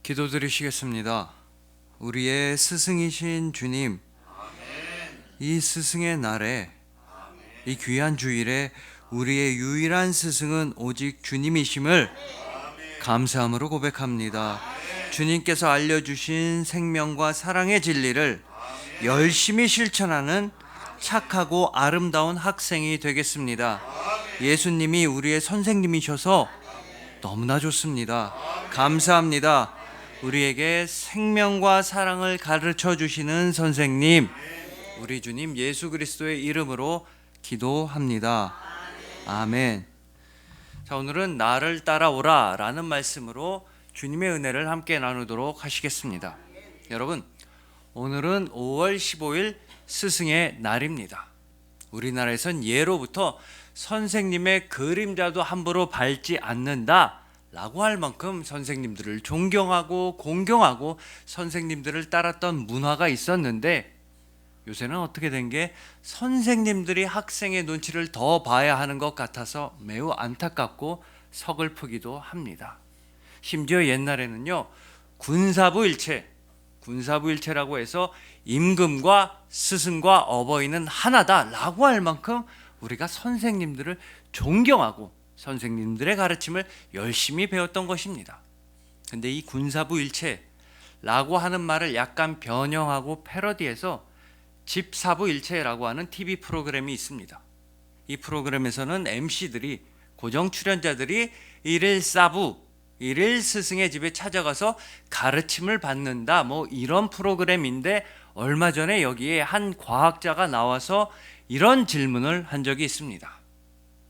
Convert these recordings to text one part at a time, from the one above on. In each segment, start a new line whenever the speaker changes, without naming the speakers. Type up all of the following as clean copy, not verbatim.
기도드리시겠습니다. 우리의 스승이신 주님, 이 스승의 날에, 이 귀한 주일에 우리의 유일한 스승은 오직 주님이심을 감사함으로 고백합니다. 주님께서 알려주신 생명과 사랑의 진리를 열심히 실천하는 착하고 아름다운 학생이 되겠습니다. 예수님이 우리의 선생님이셔서 너무나 좋습니다. 감사합니다. 우리에게 생명과 사랑을 가르쳐 주시는 선생님, 우리 주님 예수 그리스도의 이름으로 기도합니다. 아멘. 자, 오늘은 나를 따라오라 라는 말씀으로 주님의 은혜를 함께 나누도록 하시겠습니다. 여러분, 오늘은 5월 15일 스승의 날입니다. 우리나라에선 예로부터 선생님의 그림자도 함부로 밟지 않는다 라고 할 만큼 선생님들을 존경하고 공경하고 선생님들을 따랐던 문화가 있었는데, 요새는 어떻게 된 게 선생님들이 학생의 눈치를 더 봐야 하는 것 같아서 매우 안타깝고 서글프기도 합니다. 심지어 옛날에는요, 군사부일체라고 해서 임금과 스승과 어버이는 하나다라고 할 만큼 우리가 선생님들을 존경하고 선생님들의 가르침을 열심히 배웠던 것입니다. 근데 이 군사부일체라고 하는 말을 약간 변형하고 패러디해서 집사부일체라고 하는 TV 프로그램이 있습니다. 이 프로그램에서는 MC들이, 고정 출연자들이 일일 사부, 일일 스승의 집에 찾아가서 가르침을 받는다, 이런 프로그램인데, 얼마 전에 여기에 한 과학자가 나와서 이런 질문을 한 적이 있습니다.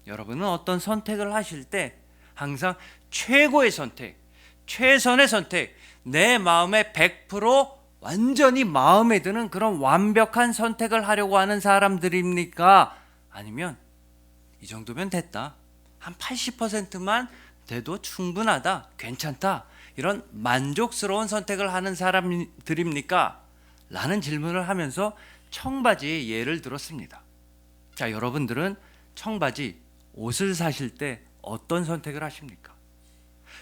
여러분은 어떤 선택을 하실 때 항상 최고의 선택, 최선의 선택, 내 마음에 100% 완전히 마음에 드는 그런 완벽한 선택을 하려고 하는 사람들입니까? 아니면 이 정도면 됐다, 한 80%만 돼도 충분하다, 괜찮다, 이런 만족스러운 선택을 하는 사람들입니까? 라는 질문을 하면서 청바지의 예를 들었습니다. 자, 여러분들은 청바지, 옷을 사실 때 어떤 선택을 하십니까?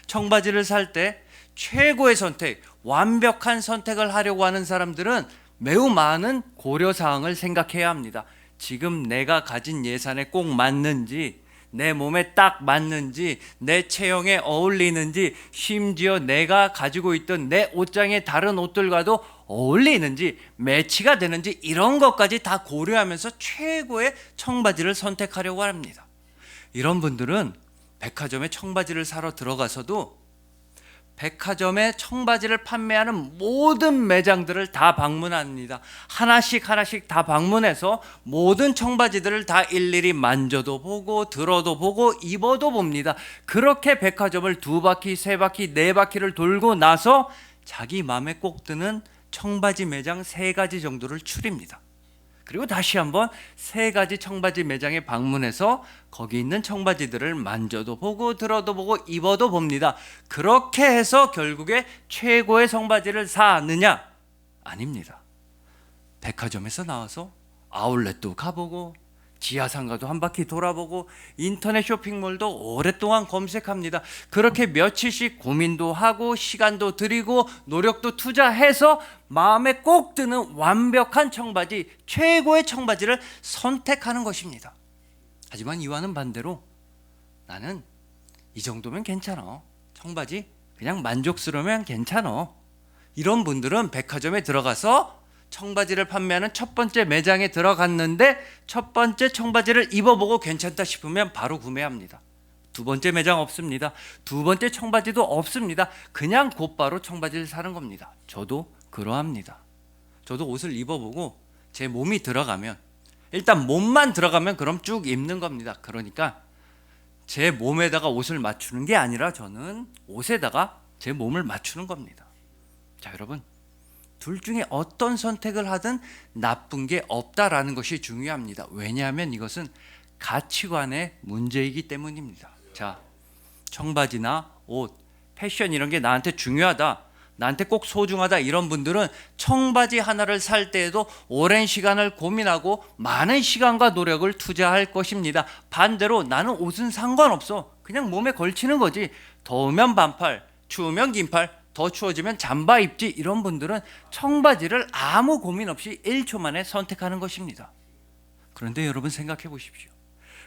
청바지를 살 때 최고의 선택, 완벽한 선택을 하려고 하는 사람들은 매우 많은 고려사항을 생각해야 합니다. 지금 내가 가진 예산에 꼭 맞는지, 내 몸에 딱 맞는지, 내 체형에 어울리는지, 심지어 내가 가지고 있던 내 옷장의 다른 옷들과도 어울리는지, 매치가 되는지, 이런 것까지 다 고려하면서 최고의 청바지를 선택하려고 합니다. 이런 분들은 백화점에 청바지를 사러 들어가서도 백화점에 청바지를 판매하는 모든 매장들을 다 방문합니다. 하나씩 다 방문해서 모든 청바지들을 다 일일이 만져도 보고 들어도 보고 입어도 봅니다. 그렇게 백화점을 2바퀴, 3바퀴, 4바퀴를 돌고 나서 자기 마음에 꼭 드는 청바지 매장 3가지 정도를 추립니다. 그리고 다시 한번 3가지 청바지 매장에 방문해서 거기 있는 청바지들을 만져도 보고 들어도 보고 입어도 봅니다. 그렇게 해서 결국에 최고의 청바지를 사느냐? 아닙니다. 백화점에서 나와서 아울렛도 가보고 지하상가도 한 바퀴 돌아보고 인터넷 쇼핑몰도 오랫동안 검색합니다. 그렇게 며칠씩 고민도 하고 시간도 들이고 노력도 투자해서 마음에 꼭 드는 완벽한 청바지, 최고의 청바지를 선택하는 것입니다. 하지만 이와는 반대로 나는 이 정도면 괜찮아, 청바지 그냥 만족스러우면 괜찮아, 이런 분들은 백화점에 들어가서 청바지를 판매하는 첫 번째 매장에 들어갔는데 첫 번째 청바지를 입어보고 괜찮다 싶으면 바로 구매합니다. 2번째 매장 없습니다. 2번째 청바지도 없습니다. 그냥 곧바로 청바지를 사는 겁니다. 저도 그러합니다. 저도 옷을 입어보고 제 몸이 들어가면, 일단 몸만 들어가면 그럼 쭉 입는 겁니다. 그러니까 제 몸에다가 옷을 맞추는 게 아니라 저는 옷에다가 제 몸을 맞추는 겁니다. 자, 여러분, 둘 중에 어떤 선택을 하든 나쁜 게 없다라는 것이 중요합니다. 왜냐하면 이것은 가치관의 문제이기 때문입니다. 자, 청바지나 옷, 패션 이런 게 나한테 중요하다, 나한테 꼭 소중하다, 이런 분들은 청바지 하나를 살 때에도 오랜 시간을 고민하고 많은 시간과 노력을 투자할 것입니다. 반대로 나는 옷은 상관없어, 그냥 몸에 걸치는 거지, 더우면 반팔, 추우면 긴팔, 더 추워지면 잠바 입지, 이런 분들은 청바지를 아무 고민 없이 1초 만에 선택하는 것입니다. 그런데 여러분 생각해 보십시오.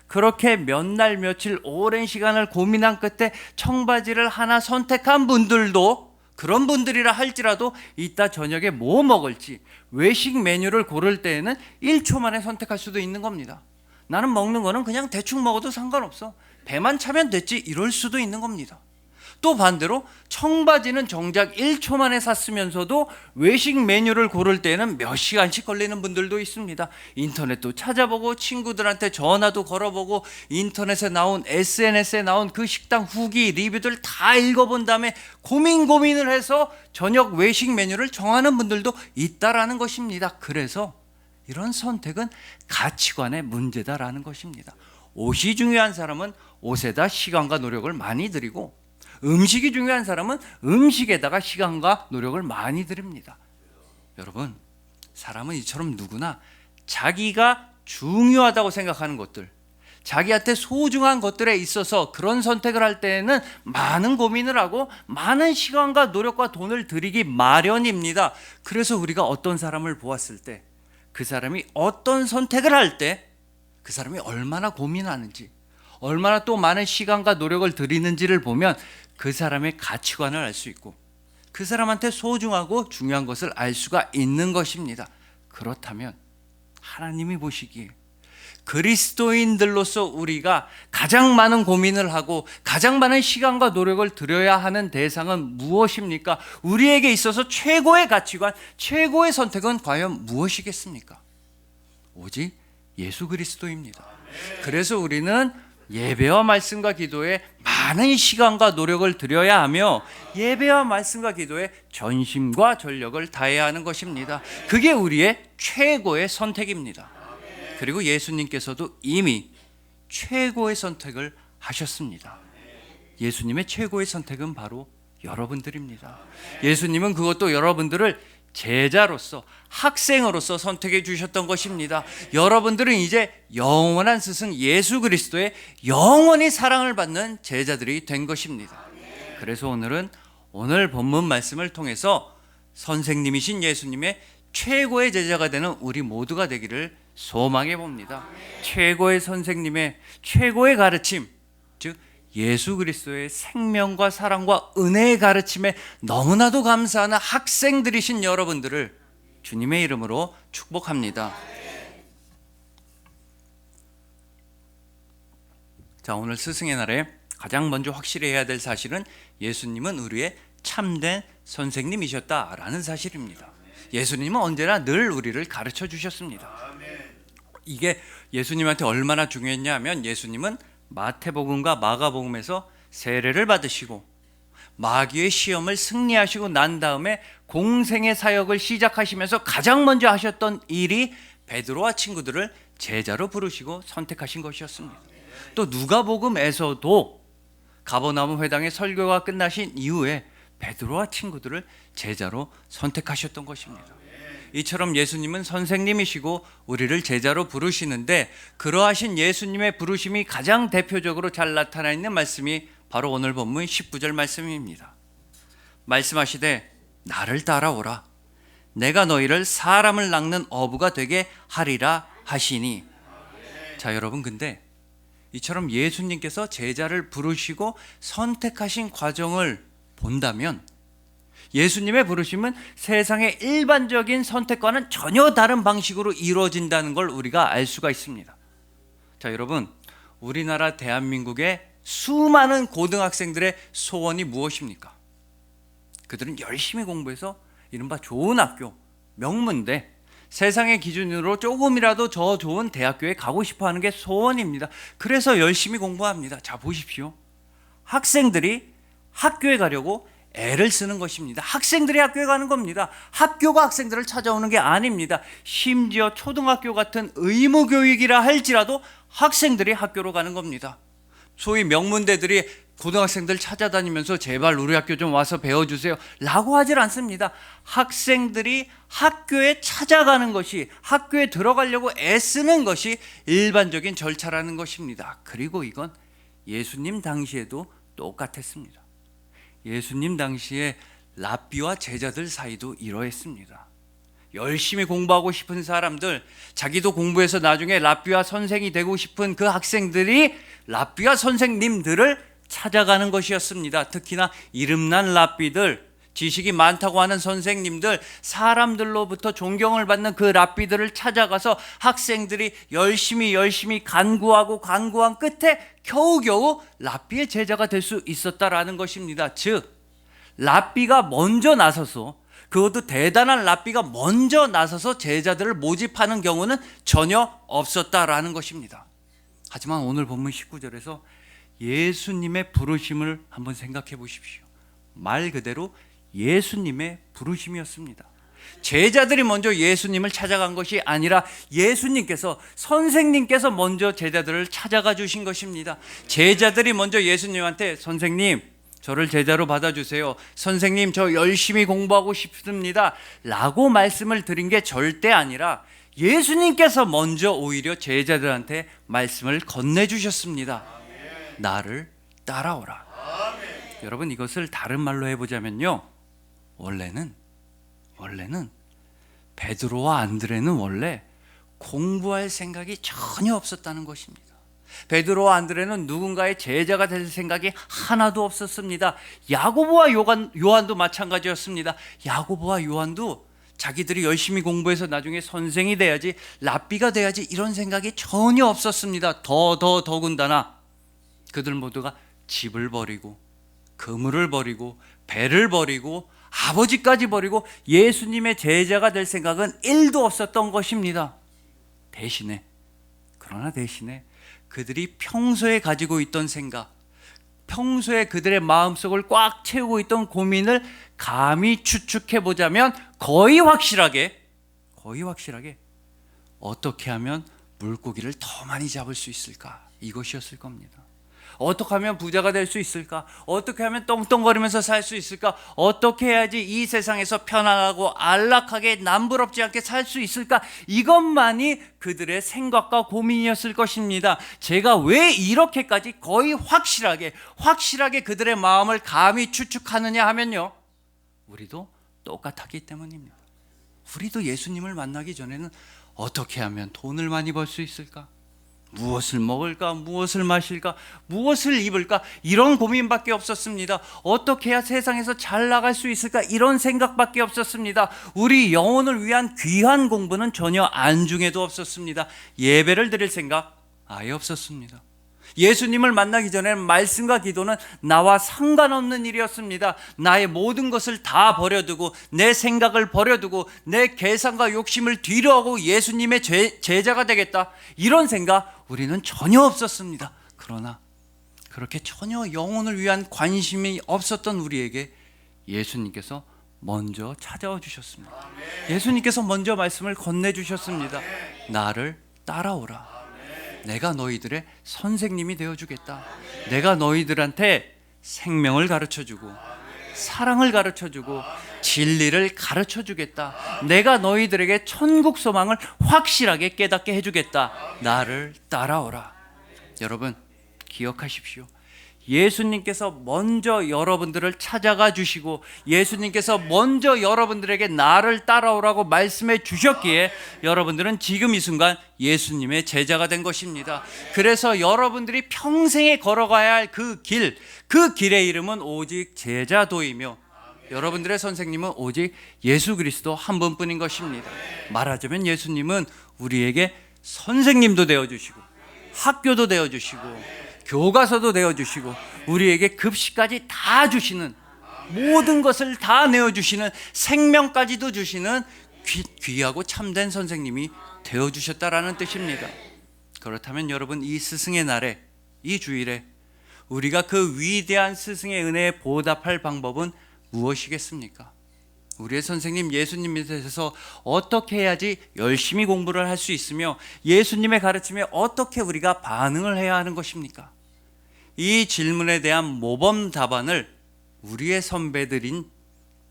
그렇게 몇 날 며칠 오랜 시간을 고민한 끝에 청바지를 하나 선택한 분들도, 그런 분들이라 할지라도 이따 저녁에 뭐 먹을지 외식 메뉴를 고를 때에는 1초 만에 선택할 수도 있는 겁니다. 나는 먹는 거는 그냥 대충 먹어도 상관없어, 배만 차면 됐지, 이럴 수도 있는 겁니다. 또 반대로 청바지는 정작 1초 만에 샀으면서도 외식 메뉴를 고를 때는 몇 시간씩 걸리는 분들도 있습니다. 인터넷도 찾아보고 친구들한테 전화도 걸어보고 인터넷에 나온, SNS에 나온 그 식당 후기 리뷰들 다 읽어본 다음에 고민을 해서 저녁 외식 메뉴를 정하는 분들도 있다라는 것입니다. 그래서 이런 선택은 가치관의 문제다라는 것입니다. 옷이 중요한 사람은 옷에다 시간과 노력을 많이 들이고, 음식이 중요한 사람은 음식에다가 시간과 노력을 많이 들입니다. 여러분, 사람은 이처럼 누구나 자기가 중요하다고 생각하는 것들, 자기한테 소중한 것들에 있어서 그런 선택을 할 때에는 많은 고민을 하고 많은 시간과 노력과 돈을 들이기 마련입니다. 그래서 우리가 어떤 사람을 보았을 때, 그 사람이 어떤 선택을 할 때 그 사람이 얼마나 고민하는지, 얼마나 또 많은 시간과 노력을 들이는지를 보면 그 사람의 가치관을 알 수 있고 그 사람한테 소중하고 중요한 것을 알 수가 있는 것입니다. 그렇다면 하나님이 보시기에 그리스도인들로서 우리가 가장 많은 고민을 하고 가장 많은 시간과 노력을 들여야 하는 대상은 무엇입니까? 우리에게 있어서 최고의 가치관, 최고의 선택은 과연 무엇이겠습니까? 오직 예수 그리스도입니다. 그래서 우리는 예배와 말씀과 기도에 많은 시간과 노력을 들여야 하며 예배와 말씀과 기도에 전심과 전력을 다해야 하는 것입니다. 그게 우리의 최고의 선택입니다. 그리고 예수님께서도 이미 최고의 선택을 하셨습니다. 예수님의 최고의 선택은 바로 여러분들입니다. 예수님은 그것도 여러분들을 제자로서, 학생으로서 선택해 주셨던 것입니다. 여러분들은 이제 영원한 스승 예수 그리스도의 영원히 사랑을 받는 제자들이 된 것입니다. 그래서 오늘 본문 말씀을 통해서 선생님이신 예수님의 최고의 제자가 되는 우리 모두가 되기를 소망해 봅니다. 최고의 선생님의 최고의 가르침, 즉 예수 그리스도의 생명과 사랑과 은혜의 가르침에 너무나도 감사하는 학생들이신 여러분들을 주님의 이름으로 축복합니다. 자, 오늘 스승의 날에 가장 먼저 확실히 해야 될 사실은 예수님은 우리의 참된 선생님이셨다라는 사실입니다. 예수님은 언제나 늘 우리를 가르쳐 주셨습니다. 이게 예수님한테 얼마나 중요했냐 하면 예수님은 마태복음과 마가복음에서 세례를 받으시고 마귀의 시험을 승리하시고 난 다음에 공생의 사역을 시작하시면서 가장 먼저 하셨던 일이 베드로와 친구들을 제자로 부르시고 선택하신 것이었습니다. 또 누가복음에서도 가버나움 회당의 설교가 끝나신 이후에 베드로와 친구들을 제자로 선택하셨던 것입니다. 이처럼 예수님은 선생님이시고 우리를 제자로 부르시는데 그러하신 예수님의 부르심이 가장 대표적으로 잘 나타나 있는 말씀이 바로 오늘 본문 19절 말씀입니다. 말씀하시되 나를 따라오라. 내가 너희를 사람을 낚는 어부가 되게 하리라 하시니. 자, 여러분, 근데 이처럼 예수님께서 제자를 부르시고 선택하신 과정을 본다면 예수님의 부르심은 세상의 일반적인 선택과는 전혀 다른 방식으로 이루어진다는 걸 우리가 알 수가 있습니다. 자, 여러분, 우리나라 대한민국의 수많은 고등학생들의 소원이 무엇입니까? 그들은 열심히 공부해서 이른바 좋은 학교, 명문대, 세상의 기준으로 조금이라도 더 좋은 대학교에 가고 싶어 하는 게 소원입니다. 그래서 열심히 공부합니다. 자, 보십시오. 학생들이 학교에 가려고 애를 쓰는 것입니다. 학생들이 학교에 가는 겁니다. 학교가 학생들을 찾아오는 게 아닙니다. 심지어 초등학교 같은 의무교육이라 할지라도 학생들이 학교로 가는 겁니다. 소위 명문대들이 고등학생들 찾아다니면서 제발 우리 학교 좀 와서 배워주세요 라고 하질 않습니다. 학생들이 학교에 찾아가는 것이, 학교에 들어가려고 애쓰는 것이 일반적인 절차라는 것입니다. 그리고 이건 예수님 당시에도 똑같았습니다. 예수님 당시에 랍비와 제자들 사이도 이러했습니다. 열심히 공부하고 싶은 사람들, 자기도 공부해서 나중에 랍비와 선생이 되고 싶은 그 학생들이 랍비와 선생님들을 찾아가는 것이었습니다. 특히나 이름난 랍비들, 지식이 많다고 하는 선생님들, 사람들로부터 존경을 받는 그 랍비들을 찾아가서 학생들이 열심히 간구하고 간구한 끝에 겨우겨우 랍비의 제자가 될 수 있었다라는 것입니다. 즉 랍비가 먼저 나서서, 그것도 대단한 랍비가 먼저 나서서 제자들을 모집하는 경우는 전혀 없었다라는 것입니다. 하지만 오늘 본문 19절에서 예수님의 부르심을 한번 생각해 보십시오. 말 그대로 예수님의 부르심이었습니다. 제자들이 먼저 예수님을 찾아간 것이 아니라 예수님께서, 선생님께서 먼저 제자들을 찾아가 주신 것입니다. 제자들이 먼저 예수님한테 선생님, 저를 제자로 받아주세요. 선생님, 저 열심히 공부하고 싶습니다. 라고 말씀을 드린 게 절대 아니라 예수님께서 먼저 오히려 제자들한테 말씀을 건네주셨습니다. 나를 따라오라. 여러분, 이것을 다른 말로 해보자면요, 원래는 베드로와 안드레는 원래 공부할 생각이 전혀 없었다는 것입니다. 베드로와 안드레는 누군가의 제자가 될 생각이 하나도 없었습니다. 야고보와 요한도 마찬가지였습니다. 야고보와 요한도 자기들이 열심히 공부해서 나중에 선생이 돼야지, 랍비가 돼야지, 이런 생각이 전혀 없었습니다. 더군다나 그들 모두가 집을 버리고 그물을 버리고 배를 버리고 아버지까지 버리고 예수님의 제자가 될 생각은 1도 없었던 것입니다. 그러나 대신에 그들이 평소에 가지고 있던 생각, 평소에 그들의 마음속을 꽉 채우고 있던 고민을 감히 추측해 보자면 거의 확실하게 어떻게 하면 물고기를 더 많이 잡을 수 있을까, 이것이었을 겁니다. 어떻게 하면 부자가 될 수 있을까? 어떻게 하면 떵떵거리면서 살 수 있을까? 어떻게 해야지 이 세상에서 편안하고 안락하게 남부럽지 않게 살 수 있을까? 이것만이 그들의 생각과 고민이었을 것입니다. 제가 왜 이렇게까지 거의 확실하게 그들의 마음을 감히 추측하느냐 하면요, 우리도 똑같았기 때문입니다. 우리도 예수님을 만나기 전에는 어떻게 하면 돈을 많이 벌 수 있을까? 무엇을 먹을까? 무엇을 마실까? 무엇을 입을까? 이런 고민밖에 없었습니다. 어떻게 해야 세상에서 잘 나갈 수 있을까? 이런 생각밖에 없었습니다. 우리 영혼을 위한 귀한 공부는 전혀 안중에도 없었습니다. 예배를 드릴 생각 아예 없었습니다. 예수님을 만나기 전에는 말씀과 기도는 나와 상관없는 일이었습니다. 나의 모든 것을 다 버려두고, 내 생각을 버려두고, 내 계산과 욕심을 뒤로하고 예수님의 제자가 되겠다, 이런 생각 우리는 전혀 없었습니다. 그러나 그렇게 전혀 영혼을 위한 관심이 없었던 우리에게 예수님께서 먼저 찾아와 주셨습니다. 예수님께서 먼저 말씀을 건네주셨습니다. 나를 따라오라. 내가 너희들의 선생님이 되어주겠다. 내가 너희들한테 생명을 가르쳐주고 사랑을 가르쳐주고 진리를 가르쳐주겠다. 내가 너희들에게 천국 소망을 확실하게 깨닫게 해주겠다. 나를 따라오라. 여러분, 기억하십시오. 예수님께서 먼저 여러분들을 찾아가 주시고 예수님께서 먼저 여러분들에게 나를 따라오라고 말씀해 주셨기에 여러분들은 지금 이 순간 예수님의 제자가 된 것입니다. 그래서 여러분들이 평생에 걸어가야 할 그 길의 이름은 오직 제자도이며 여러분들의 선생님은 오직 예수 그리스도 한 분뿐인 것입니다. 말하자면 예수님은 우리에게 선생님도 되어주시고 학교도 되어주시고 교과서도 되어주시고 우리에게 급식까지 다 주시는, 모든 것을 다 내어주시는, 생명까지도 주시는 귀하고 참된 선생님이 되어주셨다라는 뜻입니다. 그렇다면 여러분, 이 스승의 날에, 이 주일에 우리가 그 위대한 스승의 은혜에 보답할 방법은 무엇이겠습니까? 우리의 선생님 예수님 밑에서 어떻게 해야지 열심히 공부를 할 수 있으며 예수님의 가르침에 어떻게 우리가 반응을 해야 하는 것입니까? 이 질문에 대한 모범 답안을 우리의 선배들인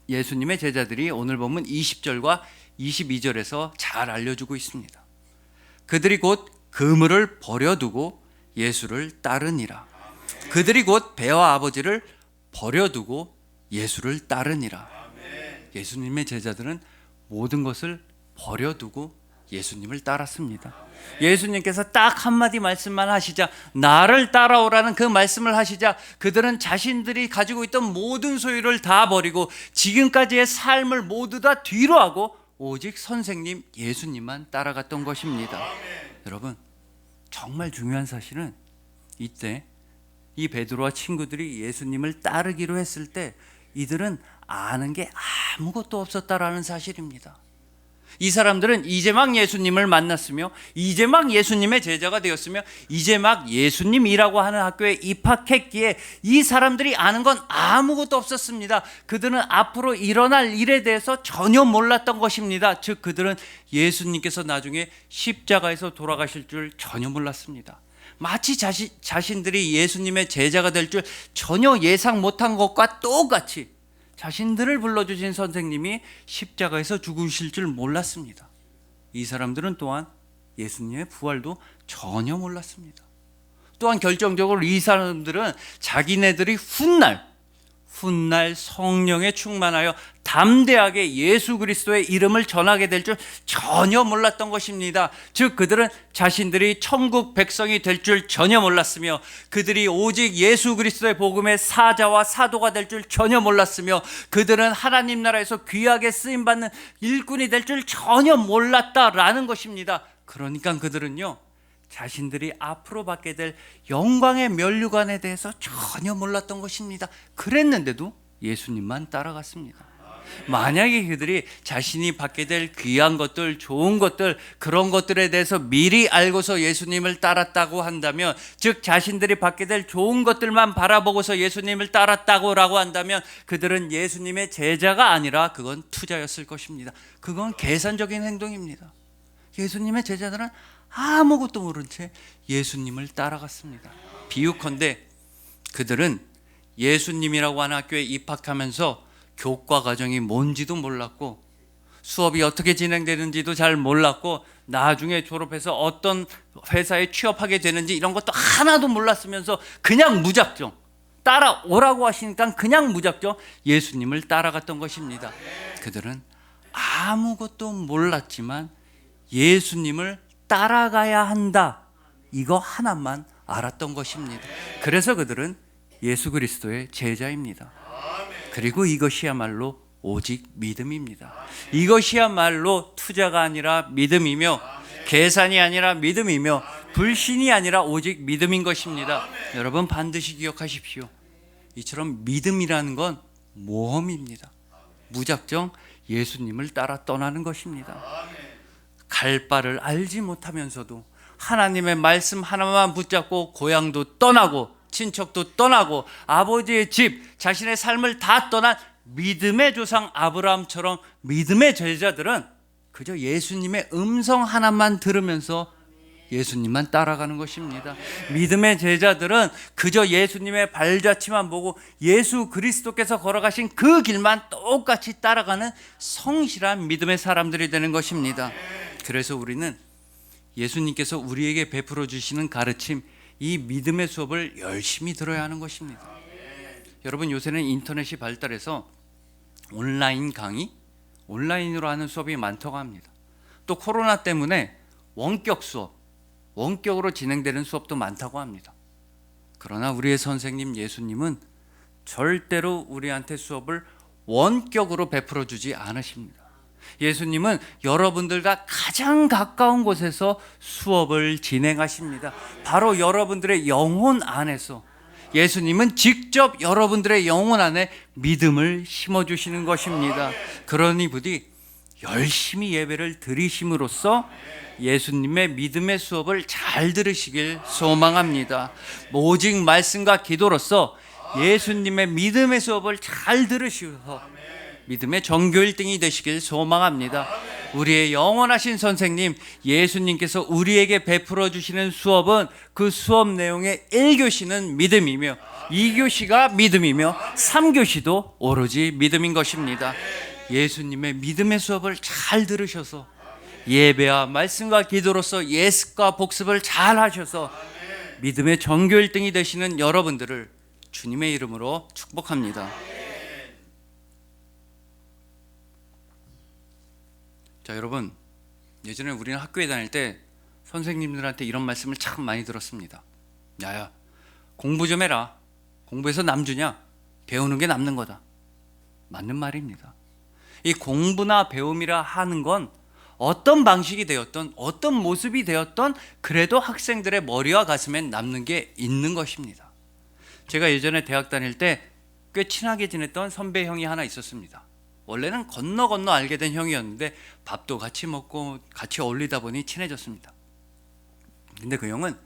예수님의 제자들이 오늘 보면 20절과 22절에서 잘 알려주고 있습니다. 그들이 곧 그물을 버려두고 예수를 따르니라. 그들이 곧 배와 아버지를 버려두고 예수를 따르니라. 예수님의 제자들은 모든 것을 버려두고 예수님을 따랐습니다. 예수님께서 딱 한마디 말씀만 하시자, 나를 따라오라는 그 말씀을 하시자, 그들은 자신들이 가지고 있던 모든 소유를 다 버리고 지금까지의 삶을 모두 다 뒤로하고 오직 선생님 예수님만 따라갔던 것입니다. 여러분, 정말 중요한 사실은 이때 이 베드로와 친구들이 예수님을 따르기로 했을 때 이들은 아는 게 아무것도 없었다라는 사실입니다. 이 사람들은 이제 막 예수님을 만났으며 이제 막 예수님의 제자가 되었으며 이제 막 예수님이라고 하는 학교에 입학했기에 이 사람들이 아는 건 아무것도 없었습니다. 그들은 앞으로 일어날 일에 대해서 전혀 몰랐던 것입니다. 즉 그들은 예수님께서 나중에 십자가에서 돌아가실 줄 전혀 몰랐습니다. 마치 자신들이 예수님의 제자가 될 줄 전혀 예상 못한 것과 똑같이 자신들을 불러주신 선생님이 십자가에서 죽으실 줄 몰랐습니다. 이 사람들은 또한 예수님의 부활도 전혀 몰랐습니다. 또한 결정적으로 이 사람들은 자기네들이 훗날 성령에 충만하여 담대하게 예수 그리스도의 이름을 전하게 될 줄 전혀 몰랐던 것입니다. 즉 그들은 자신들이 천국 백성이 될 줄 전혀 몰랐으며 그들이 오직 예수 그리스도의 복음의 사자와 사도가 될 줄 전혀 몰랐으며 그들은 하나님 나라에서 귀하게 쓰임받는 일꾼이 될 줄 전혀 몰랐다라는 것입니다. 그러니까 그들은요, 자신들이 앞으로 받게 될 영광의 면류관에 대해서 전혀 몰랐던 것입니다. 그랬는데도 예수님만 따라갔습니다. 만약에 그들이 자신이 받게 될 귀한 것들, 좋은 것들, 그런 것들에 대해서 미리 알고서 예수님을 따랐다고 한다면, 즉 자신들이 받게 될 좋은 것들만 바라보고서 예수님을 따랐다고 한다면 그들은 예수님의 제자가 아니라 그건 투자였을 것입니다. 그건 계산적인 행동입니다. 예수님의 제자들은 아무것도 모른 채 예수님을 따라갔습니다. 비유컨대 그들은 예수님이라고 하는 학교에 입학하면서 교과 과정이 뭔지도 몰랐고 수업이 어떻게 진행되는지도 잘 몰랐고 나중에 졸업해서 어떤 회사에 취업하게 되는지 이런 것도 하나도 몰랐으면서 그냥 무작정 따라오라고 하시니까 그냥 무작정 예수님을 따라갔던 것입니다. 그들은 아무것도 몰랐지만 예수님을 따라가야 한다, 이거 하나만 알았던 것입니다. 그래서 그들은 예수 그리스도의 제자입니다. 그리고 이것이야말로 오직 믿음입니다. 이것이야말로 투자가 아니라 믿음이며 계산이 아니라 믿음이며 불신이 아니라 오직 믿음인 것입니다. 여러분 반드시 기억하십시오. 이처럼 믿음이라는 건 모험입니다. 무작정 예수님을 따라 떠나는 것입니다. 갈 바를 알지 못하면서도 하나님의 말씀 하나만 붙잡고 고향도 떠나고 친척도 떠나고 아버지의 집, 자신의 삶을 다 떠난 믿음의 조상 아브라함처럼 믿음의 제자들은 그저 예수님의 음성 하나만 들으면서 예수님만 따라가는 것입니다. 믿음의 제자들은 그저 예수님의 발자취만 보고 예수 그리스도께서 걸어가신 그 길만 똑같이 따라가는 성실한 믿음의 사람들이 되는 것입니다. 그래서 우리는 예수님께서 우리에게 베풀어 주시는 가르침, 이 믿음의 수업을 열심히 들어야 하는 것입니다. 여러분 요새는 인터넷이 발달해서 온라인 강의, 온라인으로 하는 수업이 많다고 합니다. 또 코로나 때문에 원격 수업, 원격으로 진행되는 수업도 많다고 합니다. 그러나 우리의 선생님 예수님은 절대로 우리한테 수업을 원격으로 베풀어 주지 않으십니다. 예수님은 여러분들과 가장 가까운 곳에서 수업을 진행하십니다. 바로 여러분들의 영혼 안에서 예수님은 직접 여러분들의 영혼 안에 믿음을 심어주시는 것입니다. 그러니 부디 열심히 예배를 드리심으로써 예수님의 믿음의 수업을 잘 들으시길 소망합니다. 오직 말씀과 기도로서 예수님의 믿음의 수업을 잘 들으셔서 믿음의 전교 1등이 되시길 소망합니다. 우리의 영원하신 선생님 예수님께서 우리에게 베풀어 주시는 수업은 그 수업 내용의 1교시는 믿음이며 2교시가 믿음이며 3교시도 오로지 믿음인 것입니다. 예수님의 믿음의 수업을 잘 들으셔서 예배와 말씀과 기도로서 예습과 복습을 잘 하셔서 믿음의 전교 1등이 되시는 여러분들을 주님의 이름으로 축복합니다. 자, 여러분, 예전에 우리는 학교에 다닐 때 선생님들한테 이런 말씀을 참 많이 들었습니다. 야야, 공부 좀 해라. 공부해서 남 주냐? 배우는 게 남는 거다. 맞는 말입니다. 이 공부나 배움이라 하는 건 어떤 방식이 되었던, 어떤 모습이 되었던, 그래도 학생들의 머리와 가슴엔 남는 게 있는 것입니다. 제가 예전에 대학 다닐 때 꽤 친하게 지냈던 선배 형이 하나 있었습니다. 원래는 건너 알게 된 형이었는데 밥도 같이 먹고 같이 어울리다 보니 친해졌습니다. 근데 그 형은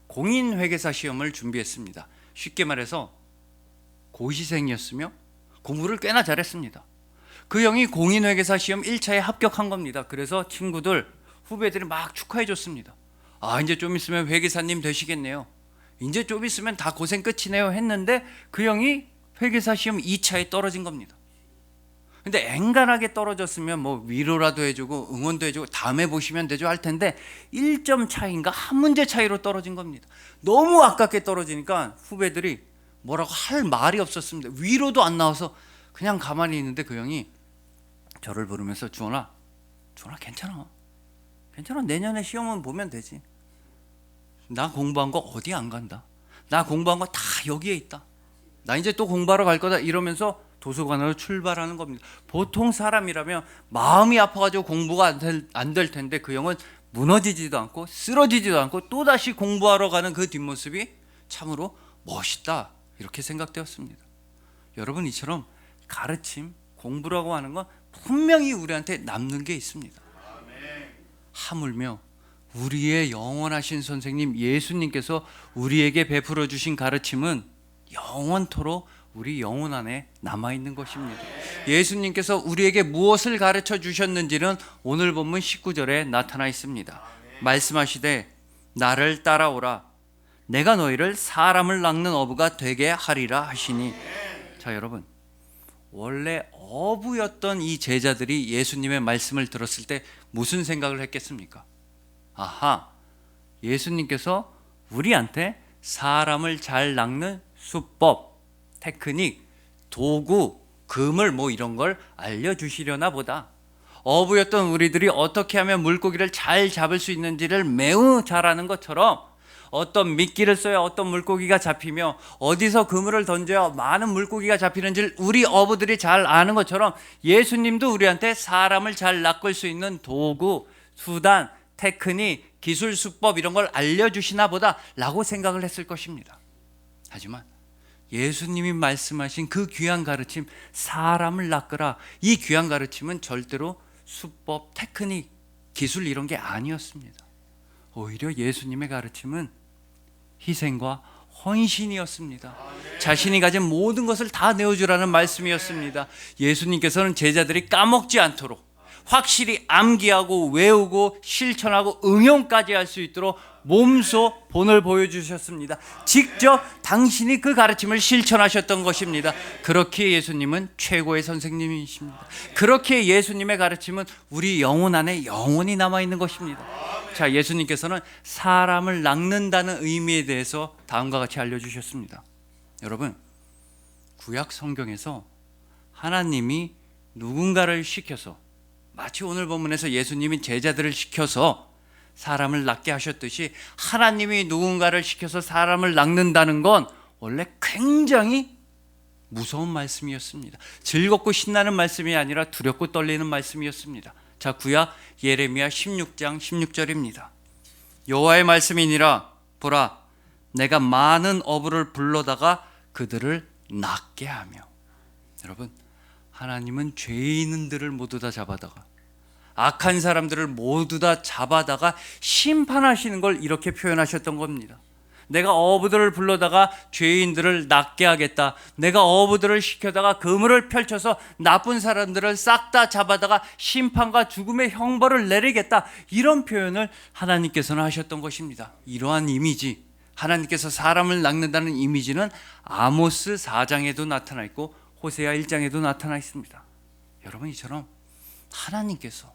공인회계사 시험을 준비했습니다. 쉽게 말해서 고시생이었으며 공부를 꽤나 잘했습니다. 그 형이 공인회계사 시험 1차에 합격한 겁니다. 그래서 친구들, 후배들이 막 축하해 줬습니다. 아, 이제 좀 있으면 회계사님 되시겠네요. 이제 좀 있으면 다 고생 끝이네요 했는데 그 형이 회계사 시험 2차에 떨어진 겁니다. 근데 앵간하게 떨어졌으면 뭐 위로라도 해주고 응원도 해주고 다음에 보시면 되죠 할 텐데 1점 차이인가 한 문제 차이로 떨어진 겁니다. 너무 아깝게 떨어지니까 후배들이 뭐라고 할 말이 없었습니다. 위로도 안 나와서 그냥 가만히 있는데 그 형이 저를 부르면서 주원아 괜찮아. 내년에 시험은 보면 되지. 나 공부한 거 어디 안 간다. 나 공부한 거 다 여기에 있다. 나 이제 또 공부하러 갈 거다 이러면서 도서관으로 출발하는 겁니다. 보통 사람이라면 마음이 아파가지고 공부가 안 될 텐데 그 형은 무너지지도 않고 쓰러지지도 않고 또다시 공부하러 가는 그 뒷모습이 참으로 멋있다 이렇게 생각되었습니다. 여러분, 이처럼 가르침, 공부라고 하는 건 분명히 우리한테 남는 게 있습니다. 하물며 우리의 영원하신 선생님 예수님께서 우리에게 베풀어 주신 가르침은 영원토록 우리 영혼 안에 남아있는 것입니다. 예수님께서 우리에게 무엇을 가르쳐 주셨는지는 오늘 본문 19절에 나타나 있습니다. 말씀하시되 나를 따라오라 내가 너희를 사람을 낚는 어부가 되게 하리라 하시니. 자, 여러분, 원래 어부였던 이 제자들이 예수님의 말씀을 들었을 때 무슨 생각을 했겠습니까? 아하, 예수님께서 우리한테 사람을 잘 낚는 수법, 테크닉, 도구, 그물 뭐 이런 걸 알려주시려나 보다. 어부였던 우리들이 어떻게 하면 물고기를 잘 잡을 수 있는지를 매우 잘 아는 것처럼 어떤 미끼를 써야 어떤 물고기가 잡히며 어디서 그물을 던져야 많은 물고기가 잡히는지를 우리 어부들이 잘 아는 것처럼 예수님도 우리한테 사람을 잘 낚을 수 있는 도구, 수단, 테크닉, 기술, 수법 이런 걸 알려주시나 보다 라고 생각을 했을 것입니다. 하지만 예수님이 말씀하신 그 귀한 가르침, 사람을 낚으라, 이 귀한 가르침은 절대로 수법, 테크닉, 기술 이런 게 아니었습니다. 오히려 예수님의 가르침은 희생과 헌신이었습니다. 자신이 가진 모든 것을 다 내어주라는 말씀이었습니다. 예수님께서는 제자들이 까먹지 않도록 확실히 암기하고 외우고 실천하고 응용까지 할 수 있도록 몸소 본을 보여주셨습니다. 직접 당신이 그 가르침을 실천하셨던 것입니다. 그렇게 예수님은 최고의 선생님이십니다. 그렇게 예수님의 가르침은 우리 영혼 안에 영원히 남아있는 것입니다. 자, 예수님께서는 사람을 낚는다는 의미에 대해서 다음과 같이 알려주셨습니다. 여러분, 구약 성경에서 하나님이 누군가를 시켜서, 마치 오늘 본문에서 예수님이 제자들을 시켜서 사람을 낚게 하셨듯이 하나님이 누군가를 시켜서 사람을 낚는다는 건 원래 굉장히 무서운 말씀이었습니다. 즐겁고 신나는 말씀이 아니라 두렵고 떨리는 말씀이었습니다. 자, 구약 예레미야 16장 16절입니다. 여호와의 말씀이니라, 보라 내가 많은 어부를 불러다가 그들을 낚게 하며. 여러분, 하나님은 죄인들을 모두 다 잡아다가, 악한 사람들을 모두 다 잡아다가 심판하시는 걸 이렇게 표현하셨던 겁니다. 내가 어부들을 불러다가 죄인들을 낚게 하겠다. 내가 어부들을 시켜다가 그물을 펼쳐서 나쁜 사람들을 싹 다 잡아다가 심판과 죽음의 형벌을 내리겠다. 이런 표현을 하나님께서는 하셨던 것입니다. 이러한 이미지, 하나님께서 사람을 낚는다는 이미지는 아모스 4장에도 나타나 있고 호세아 1장에도 나타나 있습니다. 여러분, 이처럼 하나님께서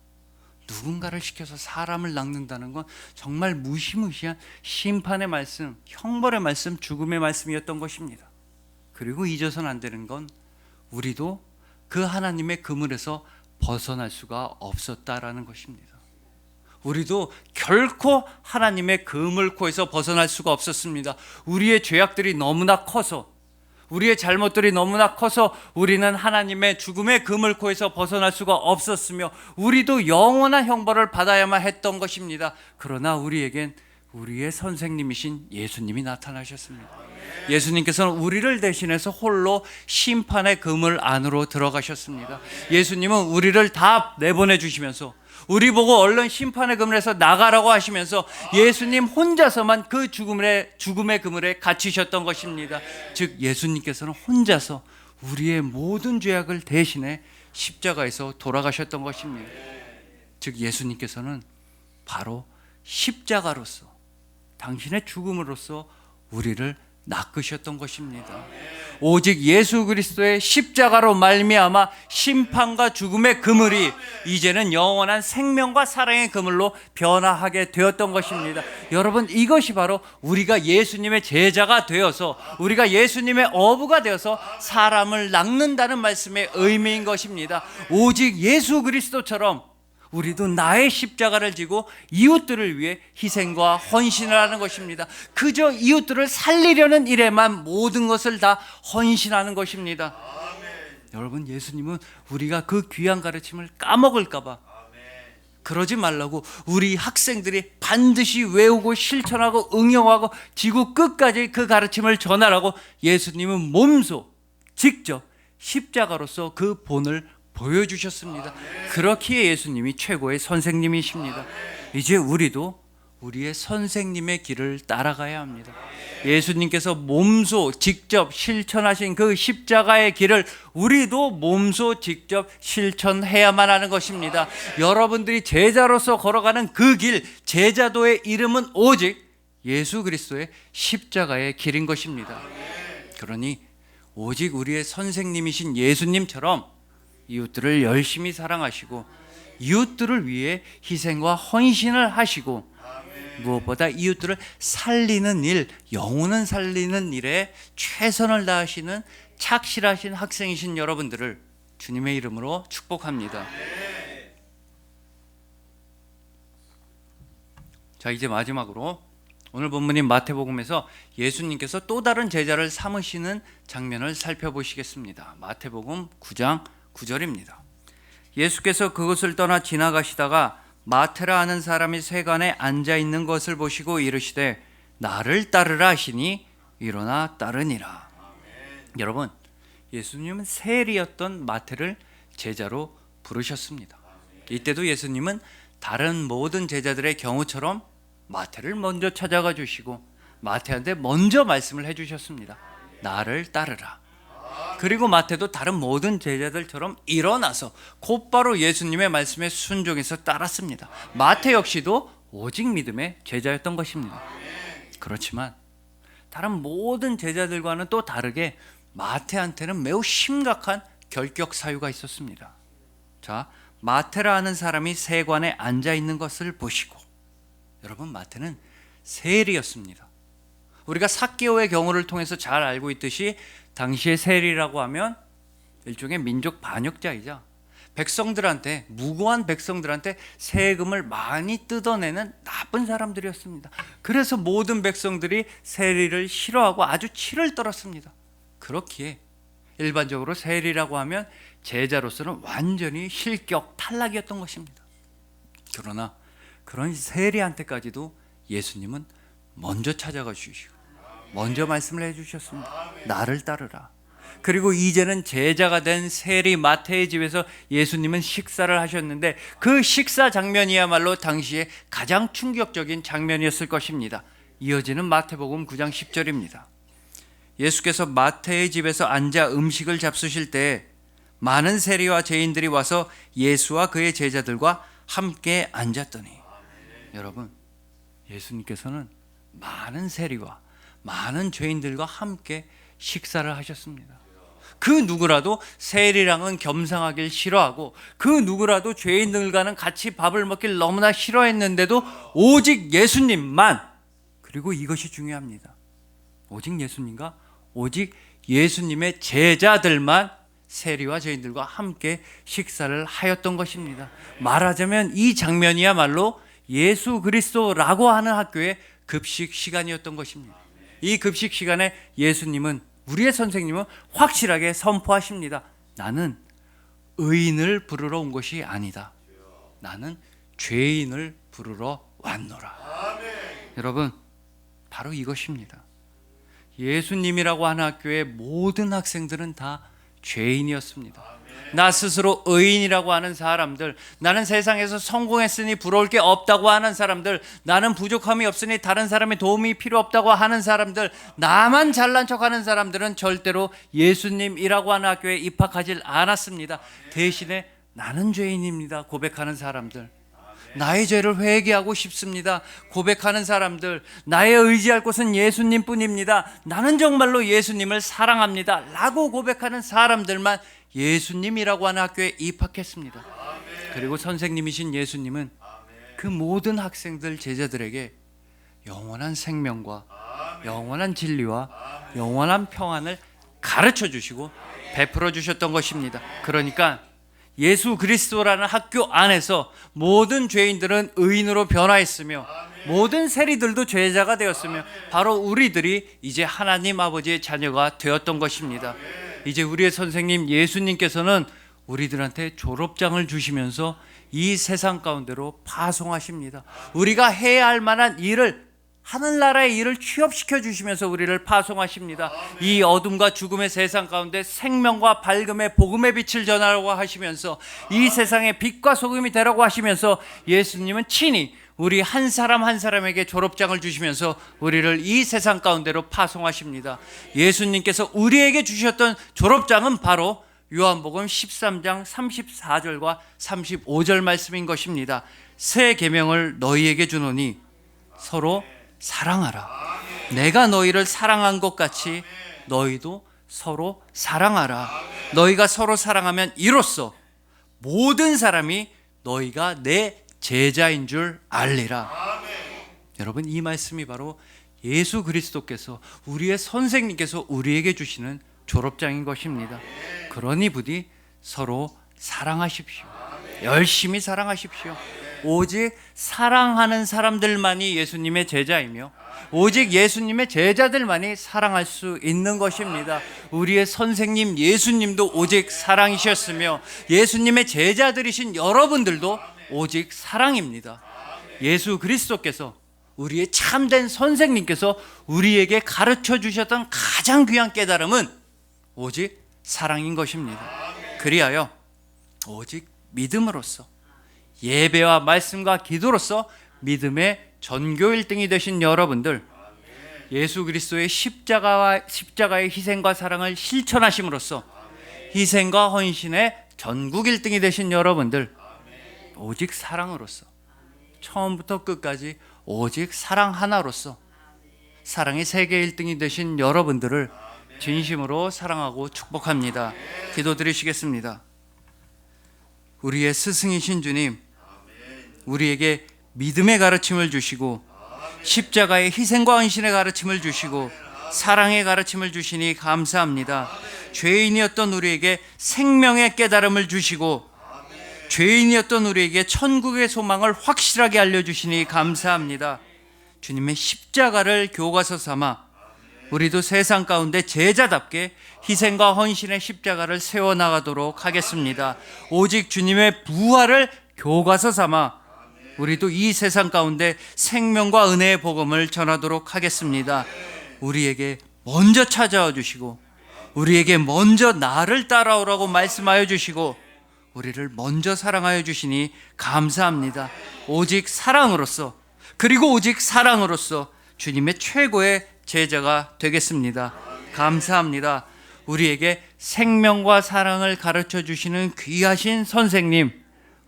누군가를 시켜서 사람을 낚는다는 건 정말 무시무시한 심판의 말씀, 형벌의 말씀, 죽음의 말씀이었던 것입니다. 그리고 잊어서는 안 되는 건 우리도 그 하나님의 그물에서 벗어날 수가 없었다라는 것입니다. 우리도 결코 하나님의 그물코에서 벗어날 수가 없었습니다. 우리의 죄악들이 너무나 커서, 우리의 잘못들이 너무나 커서 우리는 하나님의 죽음의 그물코에서 벗어날 수가 없었으며 우리도 영원한 형벌을 받아야만 했던 것입니다. 그러나 우리에겐 우리의 선생님이신 예수님이 나타나셨습니다. 예수님께서는 우리를 대신해서 홀로 심판의 그물 안으로 들어가셨습니다. 예수님은 우리를 다 내보내 주시면서 우리 보고 얼른 심판의 그물에서 나가라고 하시면서 예수님 혼자서만 그 죽음의 그물에 갇히셨던 것입니다. 즉 예수님께서는 혼자서 우리의 모든 죄악을 대신해 십자가에서 돌아가셨던 것입니다. 즉 예수님께서는 바로 십자가로서, 당신의 죽음으로써 우리를 낚으셨던 것입니다. 오직 예수 그리스도의 십자가로 말미암아 심판과 죽음의 그물이 이제는 영원한 생명과 사랑의 그물로 변화하게 되었던 것입니다. 여러분, 이것이 바로 우리가 예수님의 제자가 되어서, 우리가 예수님의 어부가 되어서 사람을 낚는다는 말씀의 의미인 것입니다. 오직 예수 그리스도처럼 우리도 나의 십자가를 지고 이웃들을 위해 희생과 헌신을 하는 것입니다. 그저 이웃들을 살리려는 일에만 모든 것을 다 헌신하는 것입니다. 여러분, 예수님은 우리가 그 귀한 가르침을 까먹을까 봐 그러지 말라고 우리 학생들이 반드시 외우고 실천하고 응용하고 지구 끝까지 그 가르침을 전하라고 예수님은 몸소 직접 십자가로서 그 본을 보여주셨습니다. 그렇기에 예수님이 최고의 선생님이십니다. 이제 우리도 우리의 선생님의 길을 따라가야 합니다. 예수님께서 몸소 직접 실천하신 그 십자가의 길을 우리도 몸소 직접 실천해야만 하는 것입니다. 여러분들이 제자로서 걸어가는 그 길, 제자도의 이름은 오직 예수 그리스도의 십자가의 길인 것입니다. 그러니 오직 우리의 선생님이신 예수님처럼 이웃들을 열심히 사랑하시고 이웃들을 위해 희생과 헌신을 하시고 무엇보다 이웃들을 살리는 일, 영혼을 살리는 일에 최선을 다하시는 착실하신 학생이신 여러분들을 주님의 이름으로 축복합니다. 자, 이제 마지막으로 오늘 본문인 마태복음에서 예수님께서 또 다른 제자를 삼으시는 장면을 살펴보시겠습니다. 마태복음 9장 9절입니다. 예수께서 그곳을 떠나 지나가시다가 마태라 하는 사람이 세관에 앉아 있는 것을 보시고 이르시되 나를 따르라 하시니 일어나 따르니라. 여러분, 예수님은 세리였던 마태를 제자로 부르셨습니다. 이때도 예수님은 다른 모든 제자들의 경우처럼 마태를 먼저 찾아가 주시고 마태한테 먼저 말씀을 해주셨습니다. 나를 따르라. 그리고 마태도 다른 모든 제자들처럼 일어나서 곧바로 예수님의 말씀에 순종해서 따랐습니다. 마태 역시도 오직 믿음의 제자였던 것입니다. 그렇지만 다른 모든 제자들과는 또 다르게 마태한테는 매우 심각한 결격 사유가 있었습니다. 자, 마태라 하는 사람이 세관에 앉아 있는 것을 보시고, 여러분, 마태는 세리였습니다. 우리가 삭개오의 경우를 통해서 잘 알고 있듯이 당시의 세리라고 하면 일종의 민족 반역자이자 백성들한테, 무고한 백성들한테 세금을 많이 뜯어내는 나쁜 사람들이었습니다. 그래서 모든 백성들이 세리를 싫어하고 아주 치를 떨었습니다. 그렇기에 일반적으로 세리라고 하면 제자로서는 완전히 실격 탈락이었던 것입니다. 그러나 그런 세리한테까지도 예수님은 먼저 찾아가 주시고 먼저 말씀을 해주셨습니다. 나를 따르라. 그리고 이제는 제자가 된 세리 마태의 집에서 예수님은 식사를 하셨는데 그 식사 장면이야말로 당시에 가장 충격적인 장면이었을 것입니다. 이어지는 마태복음 9장 10절입니다. 예수께서 마태의 집에서 앉아 음식을 잡수실 때 많은 세리와 죄인들이 와서 예수와 그의 제자들과 함께 앉았더니, 여러분, 예수님께서는 많은 세리와 많은 죄인들과 함께 식사를 하셨습니다. 그 누구라도 세리랑은 겸상하길 싫어하고 그 누구라도 죄인들과는 같이 밥을 먹길 너무나 싫어했는데도 오직 예수님만, 그리고 이것이 중요합니다, 오직 예수님과 오직 예수님의 제자들만 세리와 죄인들과 함께 식사를 하였던 것입니다. 말하자면 이 장면이야말로 예수 그리스도라고 하는 학교의 급식 시간이었던 것입니다. 이 급식 시간에 예수님은, 우리의 선생님은 확실하게 선포하십니다. 나는 의인을 부르러 온 것이 아니다. 나는 죄인을 부르러 왔노라. 여러분, 바로 이것입니다. 예수님이라고 하는 학교의 모든 학생들은 다 죄인이었습니다. 나 스스로 의인이라고 하는 사람들, 나는 세상에서 성공했으니 부러울 게 없다고 하는 사람들, 나는 부족함이 없으니 다른 사람의 도움이 필요 없다고 하는 사람들, 나만 잘난 척하는 사람들은 절대로 예수님이라고 하는 학교에 입학하지 않았습니다. 대신에 나는 죄인입니다 고백하는 사람들, 나의 죄를 회개하고 싶습니다 고백하는 사람들, 나의 의지할 곳은 예수님뿐입니다, 나는 정말로 예수님을 사랑합니다 라고 고백하는 사람들만 예수님이라고 하는 학교에 입학했습니다. 그리고 선생님이신 예수님은 그 모든 학생들, 제자들에게 영원한 생명과 영원한 진리와 영원한 평안을 가르쳐 주시고 베풀어 주셨던 것입니다. 그러니까 예수 그리스도라는 학교 안에서 모든 죄인들은 의인으로 변화했으며 모든 세리들도 죄자가 되었으며 바로 우리들이 이제 하나님 아버지의 자녀가 되었던 것입니다. 이제 우리의 선생님 예수님께서는 우리들한테 졸업장을 주시면서 이 세상 가운데로 파송하십니다. 우리가 해야 할 만한 일을, 하늘나라의 일을 취업시켜 주시면서 우리를 파송하십니다. 이 어둠과 죽음의 세상 가운데 생명과 밝음의 복음의 빛을 전하라고 하시면서 이 세상의 빛과 소금이 되라고 하시면서 예수님은 친히 우리 한 사람 한 사람에게 졸업장을 주시면서 우리를 이 세상 가운데로 파송하십니다. 예수님께서 우리에게 주셨던 졸업장은 바로 요한복음 13장 34절과 35절 말씀인 것입니다. 새 계명을 너희에게 주노니 서로 사랑하라. 내가 너희를 사랑한 것 같이 너희도 서로 사랑하라. 너희가 서로 사랑하면 이로써 모든 사람이 너희가 내 제자인 줄 알리라. 여러분, 이 말씀이 바로 예수 그리스도께서, 우리의 선생님께서 우리에게 주시는 졸업장인 것입니다. 그러니 부디 서로 사랑하십시오. 열심히 사랑하십시오. 오직 사랑하는 사람들만이 예수님의 제자이며 오직 예수님의 제자들만이 사랑할 수 있는 것입니다. 우리의 선생님 예수님도 오직 사랑이셨으며 예수님의 제자들이신 여러분들도 오직 사랑입니다. 예수 그리스도께서, 우리의 참된 선생님께서 우리에게 가르쳐 주셨던 가장 귀한 깨달음은 오직 사랑인 것입니다. 그리하여 오직 믿음으로써, 예배와 말씀과 기도로서 믿음의 전교 1등이 되신 여러분들, 예수 그리스도의 십자가의 희생과 사랑을 실천하심으로써 희생과 헌신의 전국 1등이 되신 여러분들, 오직 사랑으로서, 처음부터 끝까지 오직 사랑 하나로서 사랑의 세계 1등이 되신 여러분들을 진심으로 사랑하고 축복합니다. 기도드리시겠습니다. 우리의 스승이신 주님, 우리에게 믿음의 가르침을 주시고 십자가의 희생과 헌신의 가르침을 주시고 사랑의 가르침을 주시니 감사합니다. 죄인이었던 우리에게 생명의 깨달음을 주시고 죄인이었던 우리에게 천국의 소망을 확실하게 알려주시니 감사합니다. 주님의 십자가를 교과서 삼아 우리도 세상 가운데 제자답게 희생과 헌신의 십자가를 세워나가도록 하겠습니다. 오직 주님의 부활을 교과서 삼아 우리도 이 세상 가운데 생명과 은혜의 복음을 전하도록 하겠습니다. 우리에게 먼저 찾아와 주시고 우리에게 먼저 나를 따라오라고 말씀하여 주시고 우리를 먼저 사랑하여 주시니 감사합니다. 오직 사랑으로서, 그리고 오직 사랑으로서 주님의 최고의 제자가 되겠습니다. 감사합니다. 우리에게 생명과 사랑을 가르쳐 주시는 귀하신 선생님,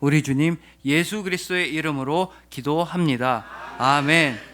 우리 주님 예수 그리스도의 이름으로 기도합니다. 아멘.